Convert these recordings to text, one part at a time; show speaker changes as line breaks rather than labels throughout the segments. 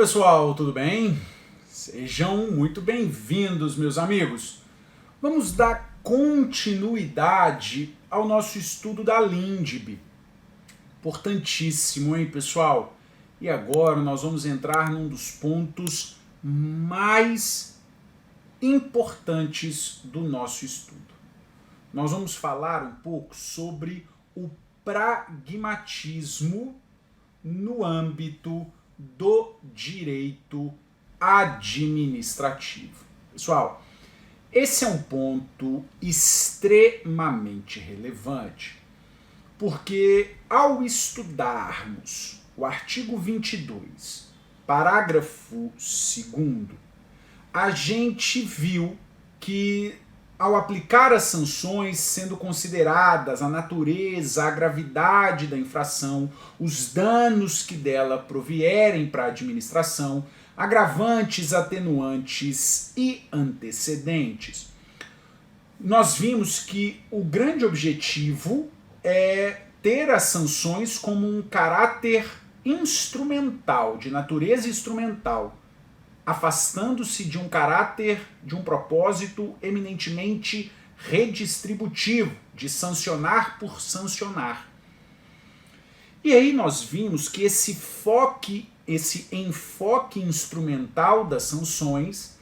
pessoal, tudo bem? Sejam muito bem-vindos, meus amigos. Vamos dar continuidade ao nosso estudo da LINDB. Importantíssimo, hein, pessoal? E agora nós vamos entrar num dos pontos mais importantes do nosso estudo. Nós vamos falar um pouco sobre o pragmatismo no âmbito do direito administrativo. Pessoal, esse é um ponto extremamente relevante, porque ao estudarmos o artigo 22, parágrafo 2º, a gente viu que ao aplicar as sanções, sendo consideradas a natureza, a gravidade da infração, os danos que dela provierem para a administração, agravantes, atenuantes e antecedentes, nós vimos que o grande objetivo é ter as sanções como um caráter instrumental, de natureza instrumental, afastando-se de um caráter, de um propósito eminentemente redistributivo, de sancionar por sancionar. E aí nós vimos que esse enfoque instrumental das sanções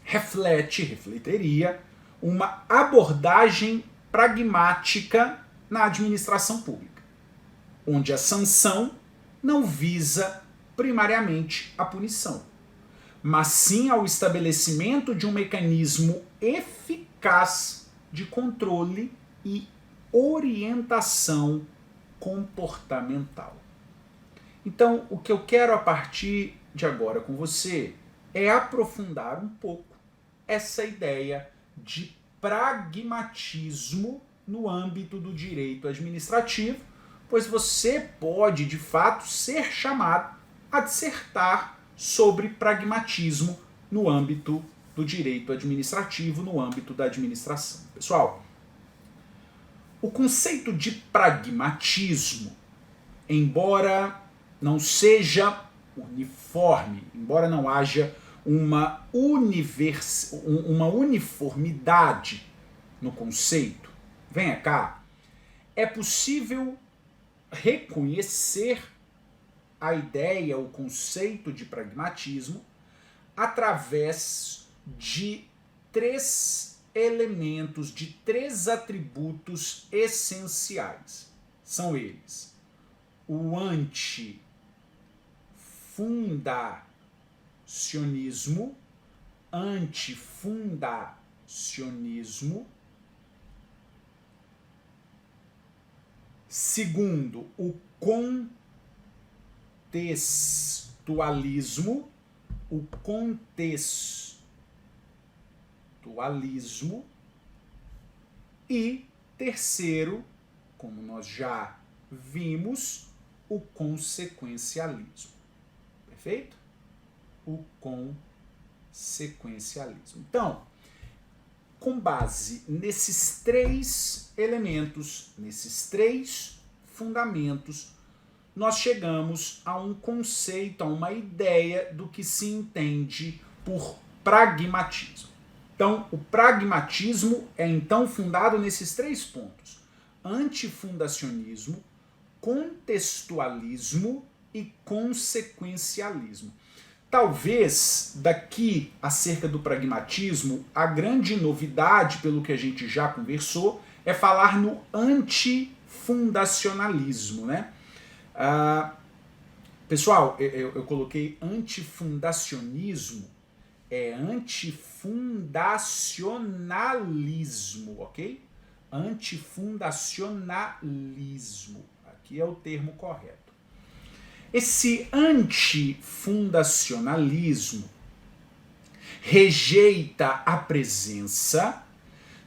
refleteria uma abordagem pragmática na administração pública, onde a sanção não visa primariamente a punição, mas sim ao estabelecimento de um mecanismo eficaz de controle e orientação comportamental. Então, o que eu quero a partir de agora com você é aprofundar um pouco essa ideia de pragmatismo no âmbito do direito administrativo, pois você pode, de fato, ser chamado a dissertar sobre pragmatismo no âmbito do direito administrativo, no âmbito da administração. Pessoal, o conceito de pragmatismo, embora não seja uniforme, embora não haja uma uniformidade no conceito, venha cá, é possível reconhecer a ideia, o conceito de pragmatismo através de três elementos, de três atributos essenciais. São eles: o antifundacionismo, segundo, o contextualismo, e terceiro, como nós já vimos, o consequencialismo. Perfeito? O consequencialismo. Então, com base nesses três elementos, nesses três fundamentos, nós chegamos a um conceito, a uma ideia do que se entende por pragmatismo. Então, o pragmatismo é então fundado nesses três pontos: antifundacionismo, contextualismo e consequencialismo. Talvez, daqui acerca do pragmatismo, a grande novidade, pelo que a gente já conversou, é falar no antifundacionalismo, né? Pessoal, eu coloquei antifundacionismo, é antifundacionalismo, ok? Antifundacionalismo, aqui é o termo correto. Esse antifundacionalismo rejeita a presença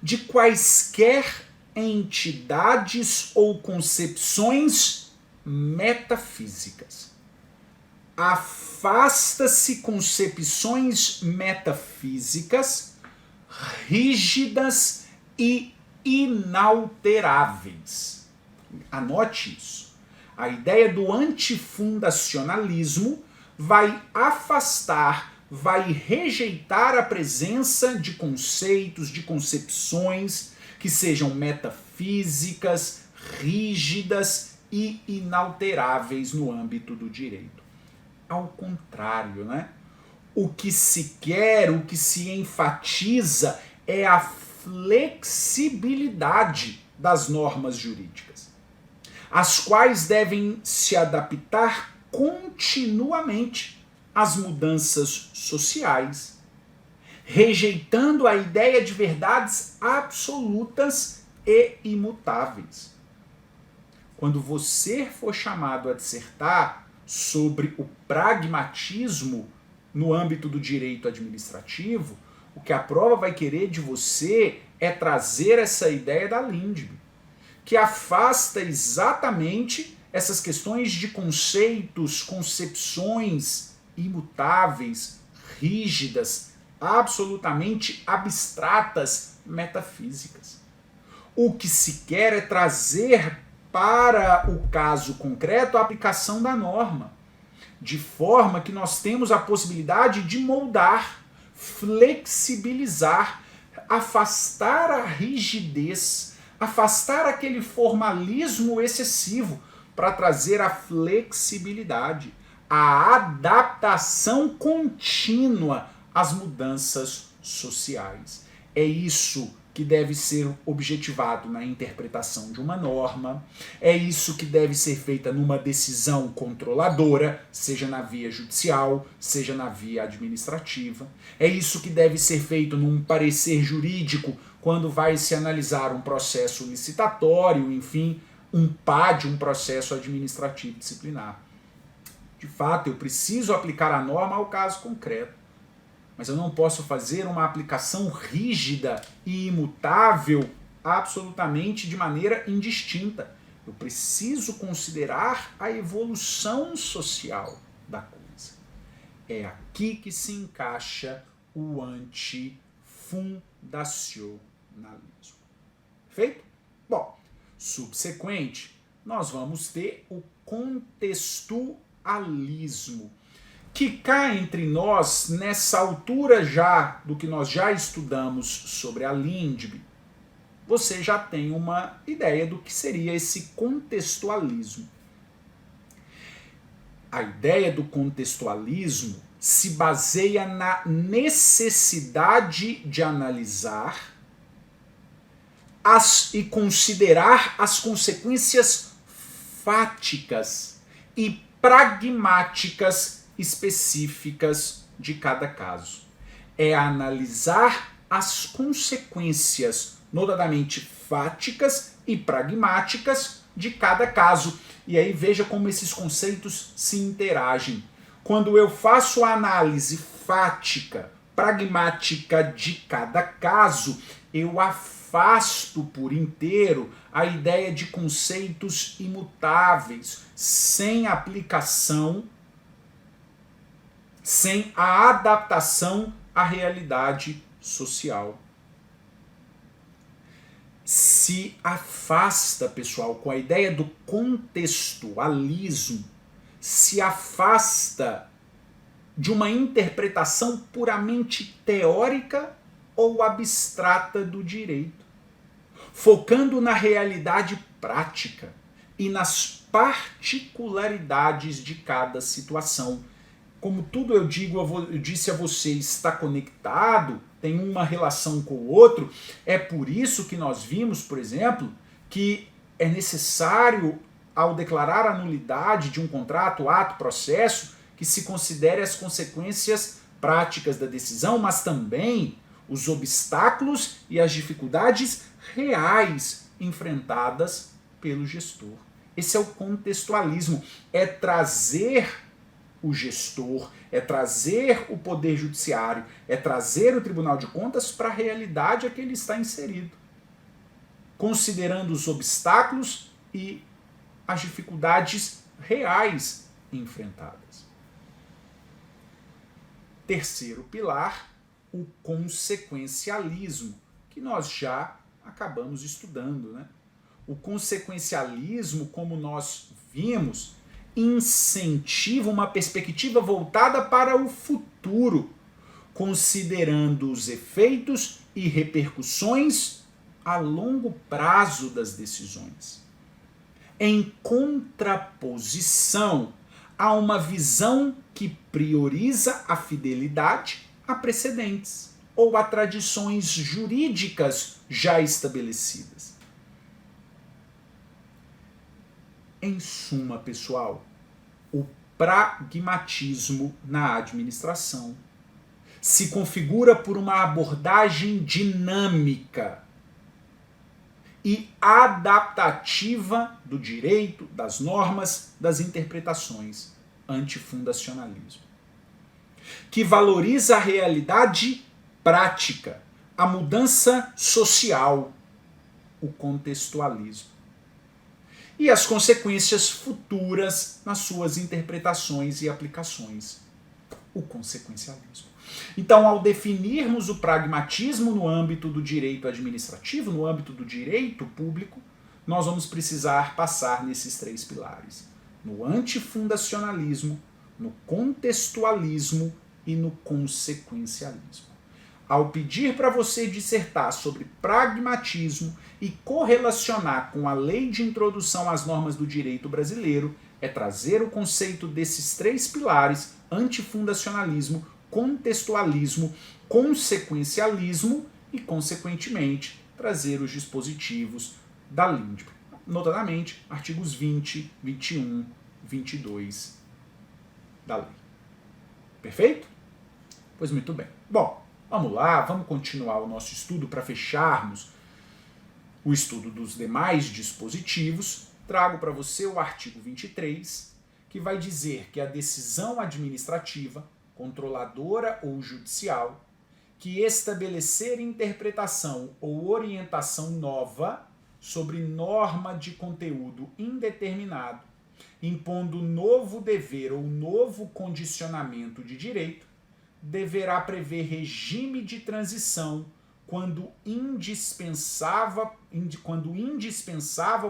de quaisquer entidades ou concepções metafísicas. Afasta-se concepções metafísicas rígidas e inalteráveis. Anote isso. A ideia do antifundacionalismo vai afastar, vai rejeitar a presença de conceitos, de concepções que sejam metafísicas, rígidas e inalteráveis no âmbito do direito. Ao contrário, né? O que se quer, o que se enfatiza é a flexibilidade das normas jurídicas, as quais devem se adaptar continuamente às mudanças sociais, rejeitando a ideia de verdades absolutas e imutáveis. Quando você for chamado a dissertar sobre o pragmatismo no âmbito do direito administrativo, o que a prova vai querer de você é trazer essa ideia da Lindbe, que afasta exatamente essas questões de conceitos, concepções imutáveis, rígidas, absolutamente abstratas, metafísicas. O que se quer é trazer para o caso concreto a aplicação da norma, de forma que nós temos a possibilidade de moldar, flexibilizar, afastar a rigidez, afastar aquele formalismo excessivo para trazer a flexibilidade, a adaptação contínua às mudanças sociais. É isso que deve ser objetivado na interpretação de uma norma, é isso que deve ser feita numa decisão controladora, seja na via judicial, seja na via administrativa, é isso que deve ser feito num parecer jurídico quando vai se analisar um processo licitatório, enfim, um PAD, um processo administrativo disciplinar. De fato, eu preciso aplicar a norma ao caso concreto, mas eu não posso fazer uma aplicação rígida e imutável absolutamente de maneira indistinta. Eu preciso considerar a evolução social da coisa. É aqui que se encaixa o antifundacionalismo. Perfeito? Bom, subsequente, nós vamos ter o contextualismo, que cá entre nós, nessa altura já do que nós já estudamos sobre a Lindbe, você já tem uma ideia do que seria esse contextualismo. A ideia do contextualismo se baseia na necessidade de analisar e considerar as consequências fáticas e pragmáticas específicas de cada caso. É analisar as consequências, notadamente fáticas e pragmáticas, de cada caso. E aí veja como esses conceitos se interagem. Quando eu faço a análise fática, pragmática de cada caso, eu afasto por inteiro a ideia de conceitos imutáveis, sem aplicação, sem a adaptação à realidade social. Se afasta, pessoal, com a ideia do contextualismo, se afasta de uma interpretação puramente teórica ou abstrata do direito, focando na realidade prática e nas particularidades de cada situação. Como tudo eu disse a você, está conectado, tem uma relação com o outro, é por isso que nós vimos, por exemplo, que é necessário, ao declarar a nulidade de um contrato, ato, processo, que se considere as consequências práticas da decisão, mas também os obstáculos e as dificuldades reais enfrentadas pelo gestor. Esse é o contextualismo, é trazer o gestor, é trazer o poder judiciário, é trazer o Tribunal de Contas para a realidade a que ele está inserido, considerando os obstáculos e as dificuldades reais enfrentadas. Terceiro pilar, o consequencialismo, que nós já acabamos estudando, né? O consequencialismo, como nós vimos, incentiva, uma perspectiva voltada para o futuro, considerando os efeitos e repercussões a longo prazo das decisões. Em contraposição a uma visão que prioriza a fidelidade a precedentes ou a tradições jurídicas já estabelecidas. Em suma, pessoal, o pragmatismo na administração se configura por uma abordagem dinâmica e adaptativa do direito, das normas, das interpretações, antifundacionalismo, que valoriza a realidade prática, a mudança social, o contextualismo, e as consequências futuras nas suas interpretações e aplicações, o consequencialismo. Então, ao definirmos o pragmatismo no âmbito do direito administrativo, no âmbito do direito público, nós vamos precisar passar nesses três pilares: no antifundacionalismo, no contextualismo e no consequencialismo. Ao pedir para você dissertar sobre pragmatismo e correlacionar com a lei de introdução às normas do direito brasileiro, é trazer o conceito desses três pilares: antifundacionalismo, contextualismo, consequencialismo e, consequentemente, trazer os dispositivos da LINDB. Notadamente, artigos 20, 21, 22 da lei. Perfeito? Pois muito bem. Bom, vamos lá, vamos continuar o nosso estudo para fecharmos o estudo dos demais dispositivos. Trago para você o artigo 23, que vai dizer que a decisão administrativa, controladora ou judicial, que estabelecer interpretação ou orientação nova sobre norma de conteúdo indeterminado, impondo novo dever ou novo condicionamento de direito, deverá prever regime de transição quando indispensável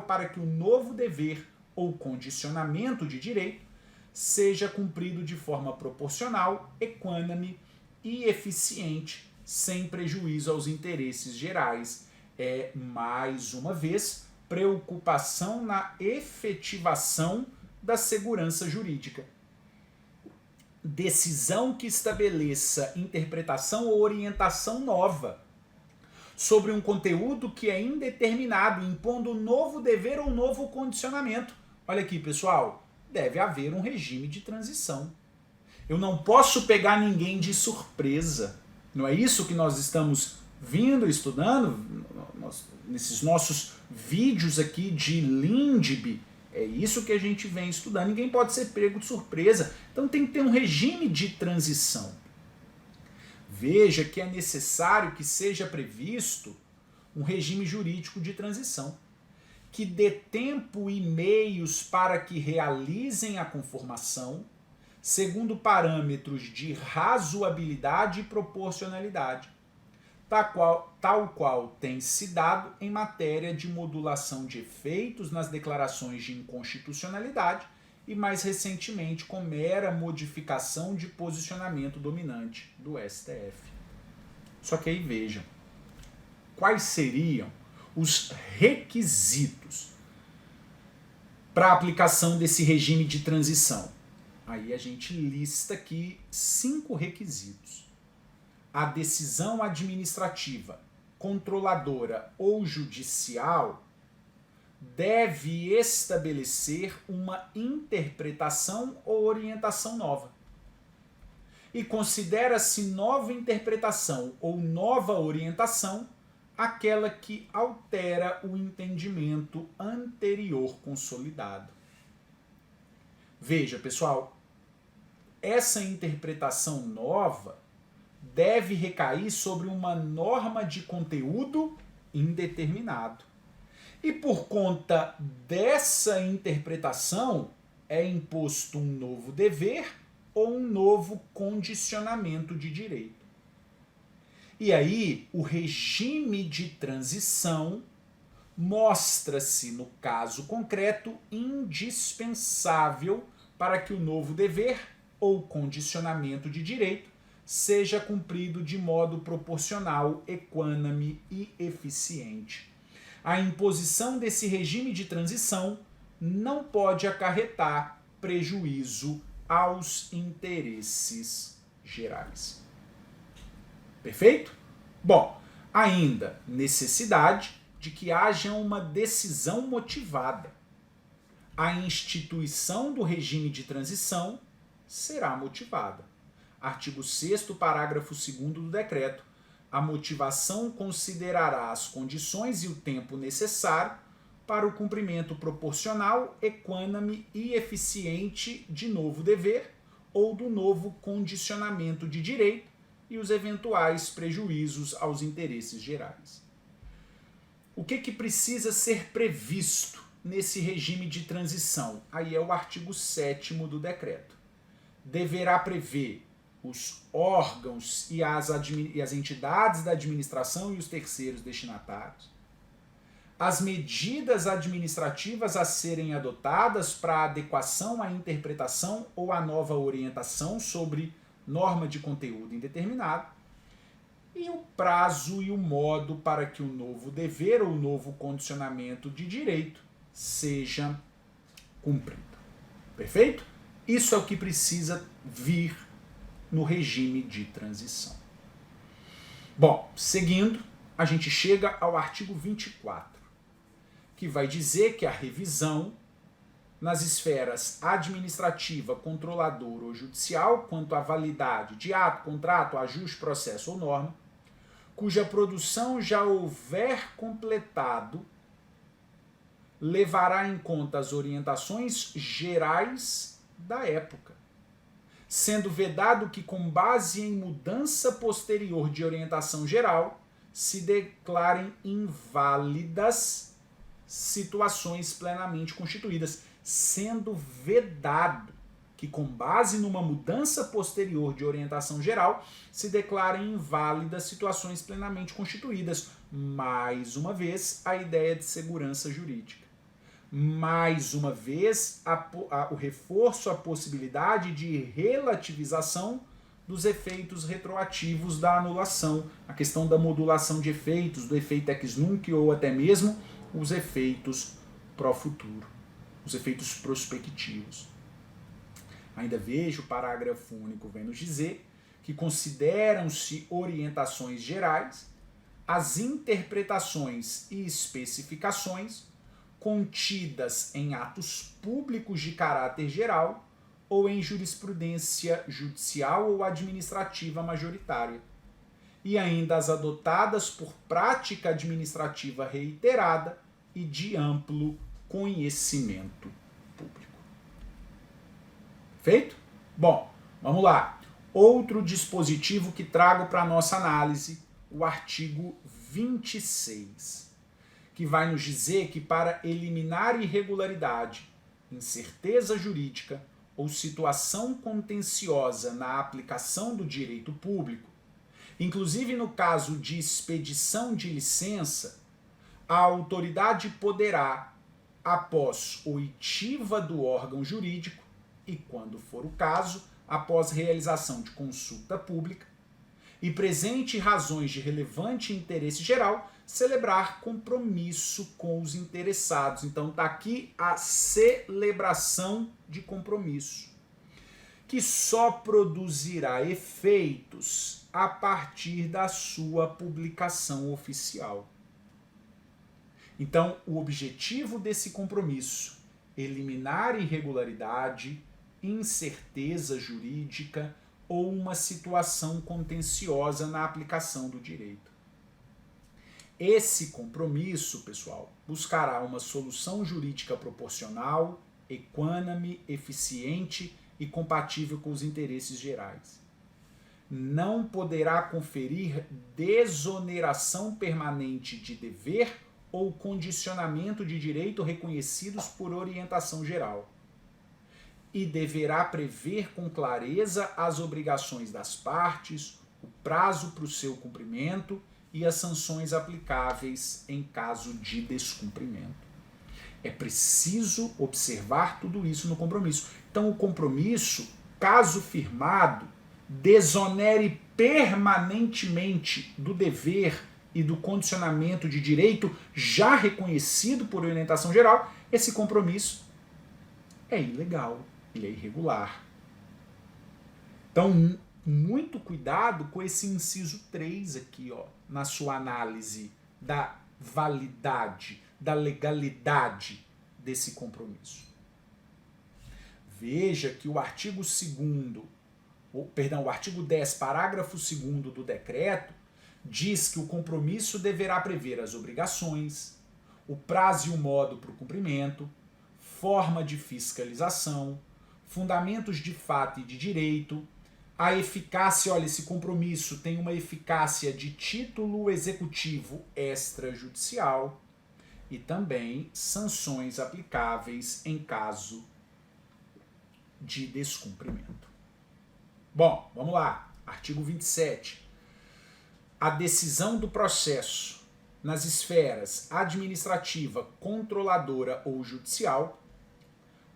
para que o novo dever ou condicionamento de direito seja cumprido de forma proporcional, equânime e eficiente, sem prejuízo aos interesses gerais. É, mais uma vez, preocupação na efetivação da segurança jurídica. Decisão que estabeleça interpretação ou orientação nova sobre um conteúdo que é indeterminado, impondo novo dever ou novo condicionamento. Olha aqui, pessoal. Deve haver um regime de transição. Eu não posso pegar ninguém de surpresa. Não é isso que nós estamos vindo estudando nesses nossos vídeos aqui de LINDB. É isso que a gente vem estudando. Ninguém pode ser pego de surpresa. Então tem que ter um regime de transição. Veja que é necessário que seja previsto um regime jurídico de transição, que dê tempo e meios para que realizem a conformação, segundo parâmetros de razoabilidade e proporcionalidade, tal qual tem se dado em matéria de modulação de efeitos nas declarações de inconstitucionalidade e, mais recentemente, com mera modificação de posicionamento dominante do STF. Só que aí vejam, quais seriam os requisitos para a aplicação desse regime de transição? Aí a gente lista aqui 5 requisitos. A decisão administrativa, controladora ou judicial deve estabelecer uma interpretação ou orientação nova. E considera-se nova interpretação ou nova orientação aquela que altera o entendimento anterior consolidado. Veja, pessoal, essa interpretação nova deve recair sobre uma norma de conteúdo indeterminado. E por conta dessa interpretação é imposto um novo dever ou um novo condicionamento de direito. E aí, o regime de transição mostra-se, no caso concreto, indispensável para que o novo dever ou condicionamento de direito seja cumprido de modo proporcional, equânime e eficiente. A imposição desse regime de transição não pode acarretar prejuízo aos interesses gerais. Perfeito? Bom, ainda necessidade de que haja uma decisão motivada. A instituição do regime de transição será motivada. Artigo 6º, parágrafo 2º do decreto. A motivação considerará as condições e o tempo necessário para o cumprimento proporcional, equânime e eficiente de novo dever ou do novo condicionamento de direito e os eventuais prejuízos aos interesses gerais. O que precisa ser previsto nesse regime de transição? Aí é o artigo 7º do decreto. Deverá prever os órgãos e as entidades da administração e os terceiros destinatários, as medidas administrativas a serem adotadas para adequação à interpretação ou à nova orientação sobre norma de conteúdo indeterminado, e o prazo e o modo para que o novo dever ou novo condicionamento de direito seja cumprido. Perfeito? Isso é o que precisa vir no regime de transição. Bom, seguindo, a gente chega ao artigo 24, que vai dizer que a revisão nas esferas administrativa, controladora ou judicial, quanto à validade de ato, contrato, ajuste, processo ou norma, cuja produção já houver completado, levará em conta as orientações gerais da época, sendo vedado que, com base em mudança posterior de orientação geral, se declarem inválidas situações plenamente constituídas, sendo vedado que, com base numa mudança posterior de orientação geral, se declarem inválidas situações plenamente constituídas. Mais uma vez, a ideia de segurança jurídica. Mais uma vez, o reforço à possibilidade de relativização dos efeitos retroativos da anulação, a questão da modulação de efeitos, do efeito ex nunc ou até mesmo os efeitos pro futuro, os efeitos prospectivos. Ainda vejo o parágrafo único vem nos dizer que consideram-se orientações gerais as interpretações e especificações contidas em atos públicos de caráter geral ou em jurisprudência judicial ou administrativa majoritária, e ainda as adotadas por prática administrativa reiterada e de amplo conhecimento público. Feito? Bom, vamos lá. Outro dispositivo que trago para a nossa análise, o artigo 26, que vai nos dizer que para eliminar irregularidade, incerteza jurídica ou situação contenciosa na aplicação do direito público, inclusive no caso de expedição de licença, a autoridade poderá, após oitiva do órgão jurídico e, quando for o caso, após realização de consulta pública, e presente razões de relevante interesse geral, celebrar compromisso com os interessados. Então está aqui a celebração de compromisso, que só produzirá efeitos a partir da sua publicação oficial. Então, o objetivo desse compromisso, eliminar irregularidade, incerteza jurídica ou uma situação contenciosa na aplicação do direito. Esse compromisso, pessoal, buscará uma solução jurídica proporcional, equânime, eficiente e compatível com os interesses gerais. Não poderá conferir desoneração permanente de dever ou condicionamento de direito reconhecidos por orientação geral. E deverá prever com clareza as obrigações das partes, o prazo para o seu cumprimento e as sanções aplicáveis em caso de descumprimento. É preciso observar tudo isso no compromisso. Então, o compromisso, caso firmado, desonere permanentemente do dever e do condicionamento de direito já reconhecido por orientação geral. Esse compromisso é ilegal, ele é irregular. Então, muito cuidado com esse inciso 3 aqui, ó, na sua análise da validade, da legalidade desse compromisso. Veja que o artigo 10, parágrafo 2º do decreto diz que o compromisso deverá prever as obrigações, o prazo e o modo para o cumprimento, forma de fiscalização, fundamentos de fato e de direito, a eficácia, olha, esse compromisso tem uma eficácia de título executivo extrajudicial e também sanções aplicáveis em caso de descumprimento. Bom, vamos lá. Artigo 27. A decisão do processo nas esferas administrativa, controladora ou judicial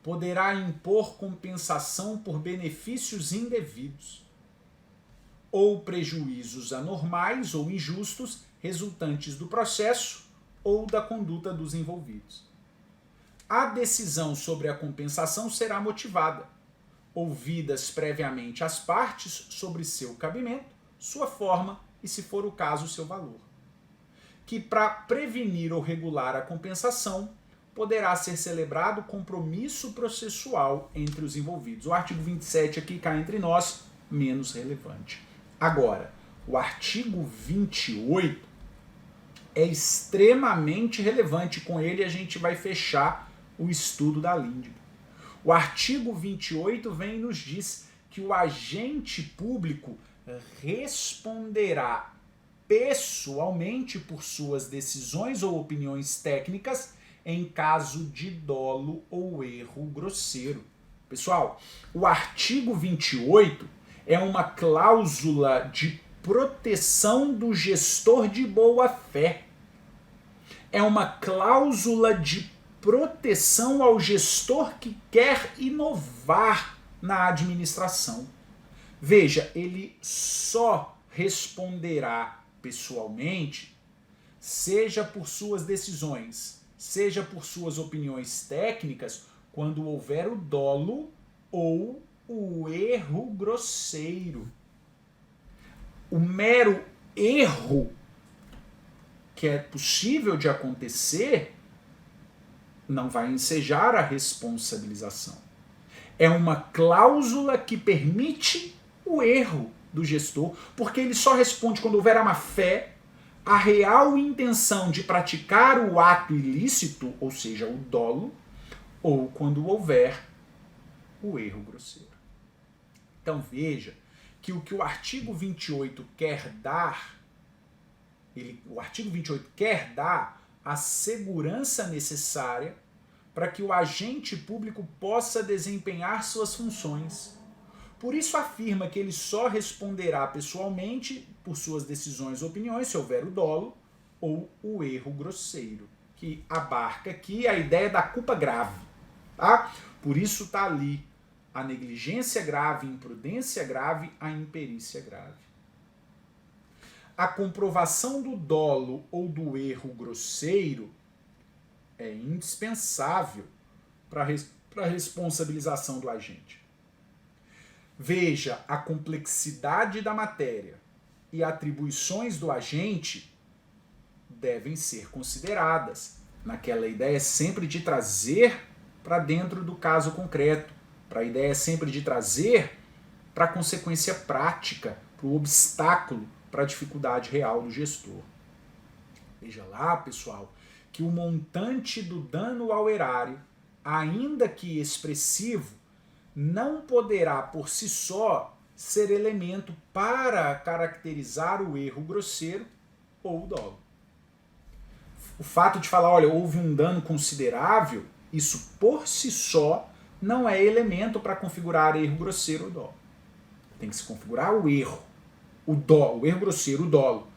poderá impor compensação por benefícios indevidos ou prejuízos anormais ou injustos resultantes do processo ou da conduta dos envolvidos. A decisão sobre a compensação será motivada, ouvidas previamente as partes sobre seu cabimento, sua forma e, se for o caso, seu valor. Que para prevenir ou regular a compensação, poderá ser celebrado compromisso processual entre os envolvidos. O artigo 27 aqui cá entre nós, menos relevante. Agora, o artigo 28 é extremamente relevante. Com ele a gente vai fechar o estudo da LINDB. O artigo 28 vem e nos diz que o agente público responderá pessoalmente por suas decisões ou opiniões técnicas em caso de dolo ou erro grosseiro. Pessoal, o artigo 28 é uma cláusula de proteção do gestor de boa-fé. É uma cláusula de proteção ao gestor que quer inovar na administração. Veja, ele só responderá pessoalmente, seja por suas decisões, seja por suas opiniões técnicas, quando houver o dolo ou o erro grosseiro. O mero erro que é possível de acontecer não vai ensejar a responsabilização. É uma cláusula que permite o erro do gestor, porque ele só responde quando houver a má-fé, a real intenção de praticar o ato ilícito, ou seja, o dolo, ou quando houver o erro grosseiro. Então veja que o artigo 28 quer dar, o artigo 28 quer dar a segurança necessária para que o agente público possa desempenhar suas funções. Por isso afirma que ele só responderá pessoalmente por suas decisões ou opiniões se houver o dolo ou o erro grosseiro, que abarca aqui a ideia da culpa grave. Tá? Por isso está ali a negligência grave, a imprudência grave, a imperícia grave. A comprovação do dolo ou do erro grosseiro é indispensável para a responsabilização do agente. Veja, a complexidade da matéria e atribuições do agente devem ser consideradas naquela ideia sempre de trazer para dentro do caso concreto, para a ideia sempre de trazer para a consequência prática, para o obstáculo, para a dificuldade real do gestor. Veja lá, pessoal, que o montante do dano ao erário, ainda que expressivo, não poderá por si só ser elemento para caracterizar o erro grosseiro ou o dolo. O fato de falar, olha, houve um dano considerável, isso por si só não é elemento para configurar erro grosseiro ou dolo. Tem que se configurar o erro, o erro grosseiro, o dolo,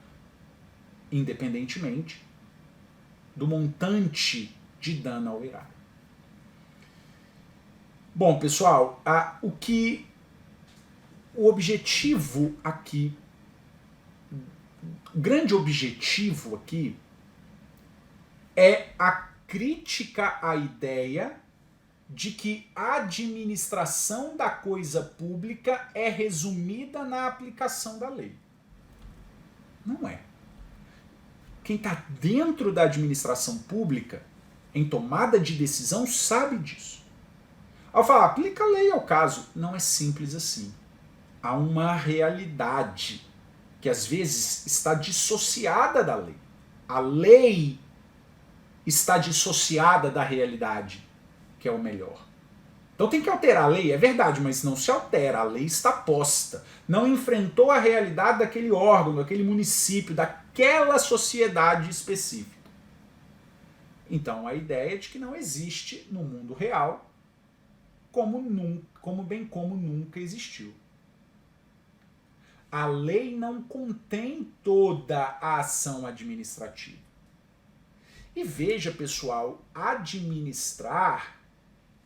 independentemente do montante de dano ao erário. Bom, pessoal, o objetivo aqui, o grande objetivo aqui é a crítica à ideia de que a administração da coisa pública é resumida na aplicação da lei. Não é. Quem está dentro da administração pública, em tomada de decisão, sabe disso. Ao falar, aplica a lei ao caso, não é simples assim. Há uma realidade que às vezes está dissociada da lei. A lei está dissociada da realidade, que é o melhor. Então tem que alterar a lei, é verdade, mas não se altera, a lei está posta. Não enfrentou a realidade daquele órgão, daquele município, daquela sociedade específica. Então a ideia é de que não existe no mundo real bem como nunca existiu. A lei não contém toda a ação administrativa. E veja, pessoal, administrar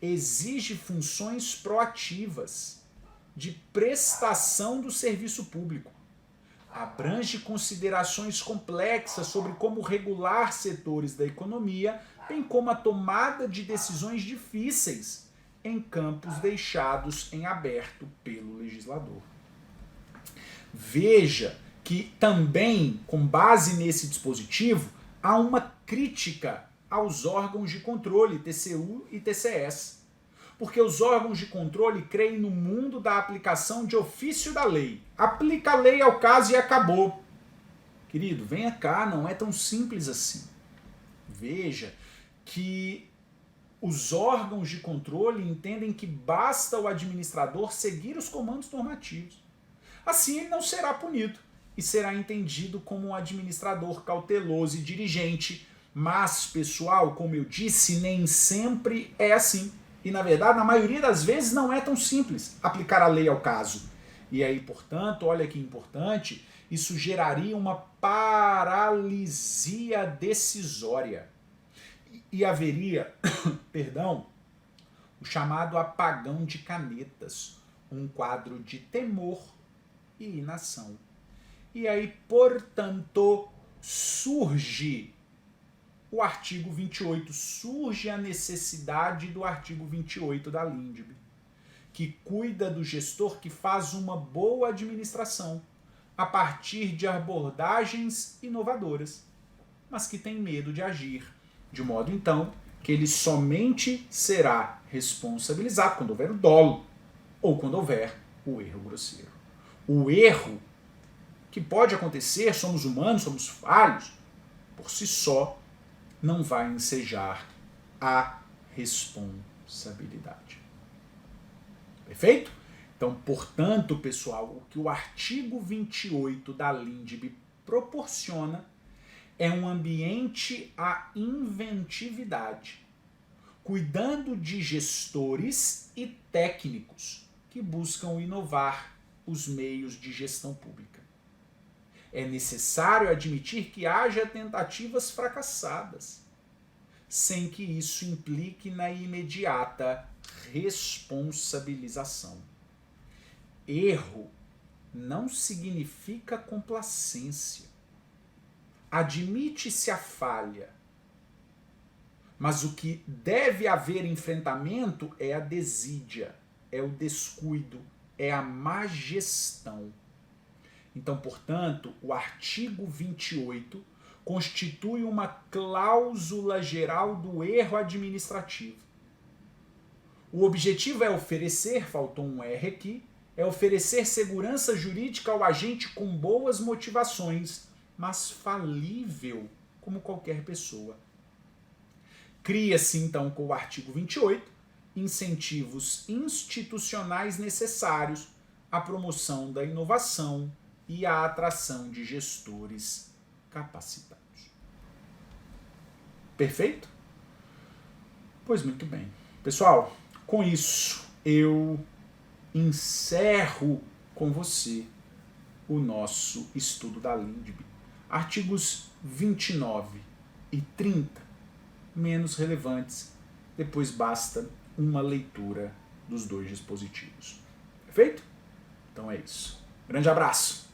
exige funções proativas de prestação do serviço público. Abrange considerações complexas sobre como regular setores da economia, bem como a tomada de decisões difíceis em campos deixados em aberto pelo legislador. Veja que também, com base nesse dispositivo, há uma crítica aos órgãos de controle, TCU e TCS. Porque os órgãos de controle creem no mundo da aplicação de ofício da lei. Aplica a lei ao caso e acabou. Querido, venha cá, não é tão simples assim. Veja que os órgãos de controle entendem que basta o administrador seguir os comandos normativos. Assim ele não será punido e será entendido como um administrador cauteloso e dirigente. Mas, pessoal, como eu disse, nem sempre é assim. E, na verdade, na maioria das vezes não é tão simples aplicar a lei ao caso. E aí, portanto, olha que importante, isso geraria uma paralisia decisória. E haveria, o chamado apagão de canetas, um quadro de temor e inação. E aí, portanto, surge o artigo 28, surge a necessidade do artigo 28 da LINDB, que cuida do gestor que faz uma boa administração a partir de abordagens inovadoras, mas que tem medo de agir, de modo então que ele somente será responsabilizado quando houver o dolo ou quando houver o erro grosseiro. O erro que pode acontecer, somos humanos, somos falhos, por si só não vai ensejar a responsabilidade. Perfeito? Então, portanto, pessoal, o que o artigo 28 da LINDB proporciona é um ambiente à inventividade, cuidando de gestores e técnicos que buscam inovar os meios de gestão pública. É necessário admitir que haja tentativas fracassadas, sem que isso implique na imediata responsabilização. Erro não significa complacência. Admite-se a falha, mas o que deve haver enfrentamento é a desídia, é o descuido, é a má gestão. Então, portanto, o artigo 28 constitui uma cláusula geral do erro administrativo. O objetivo é oferecer, faltou um R aqui, é oferecer segurança jurídica ao agente com boas motivações, mas falível como qualquer pessoa. Cria-se, então, com o artigo 28, incentivos institucionais necessários à promoção da inovação e à atração de gestores capacitados. Perfeito? Pois muito bem. Pessoal, com isso eu encerro com você o nosso estudo da LINDB. Artigos 29 e 30 menos relevantes. Depois basta uma leitura dos dois dispositivos. Perfeito? Então é isso. Grande abraço!